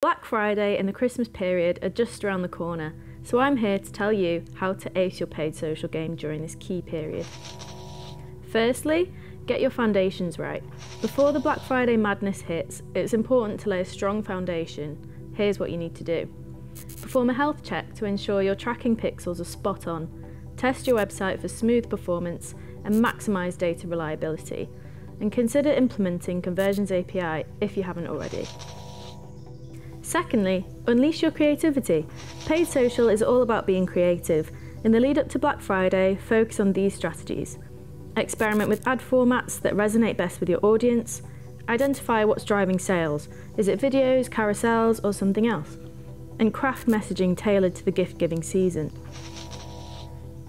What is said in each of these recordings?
Black Friday and the Christmas period are just around the corner, so I'm here to tell you how to ace your paid social game during this key period. Firstly, get your foundations right. Before the Black Friday madness hits, it's important to lay a strong foundation. Here's what you need to do. Perform a health check to ensure your tracking pixels are spot on. Test your website for smooth performance and maximise data reliability. And consider implementing Conversions API if you haven't already. Secondly, unleash your creativity. Paid social is all about being creative. In the lead up to Black Friday, focus on these strategies. Experiment with ad formats that resonate best with your audience. Identify what's driving sales. Is it videos, carousels, or something else? And craft messaging tailored to the gift-giving season.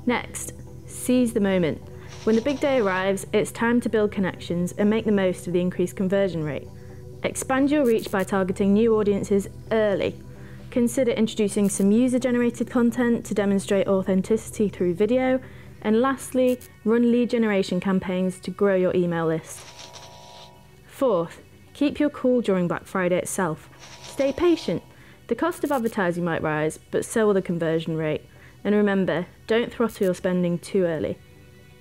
Next, seize the moment. When the big day arrives, it's time to build connections and make the most of the increased conversion rate. Expand your reach by targeting new audiences early. Consider introducing some user-generated content to demonstrate authenticity through video. And lastly, run lead generation campaigns to grow your email list. Fourth, keep your cool during Black Friday itself. Stay patient. The cost of advertising might rise, but so will the conversion rate. And remember, don't throttle your spending too early.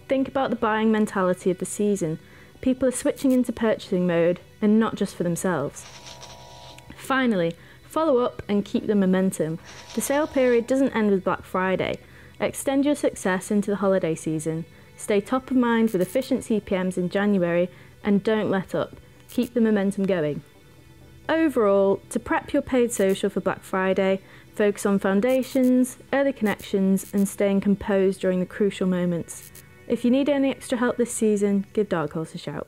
Think about the buying mentality of the season. People are switching into purchasing mode, and not just for themselves. Finally, follow up and keep the momentum. The sale period doesn't end with Black Friday. Extend your success into the holiday season. Stay top of mind with efficient CPMs in January, and don't let up. Keep the momentum going. Overall, to prep your paid social for Black Friday, focus on foundations, early connections, and staying composed during the crucial moments. If you need any extra help this season, give Dark Horse a shout.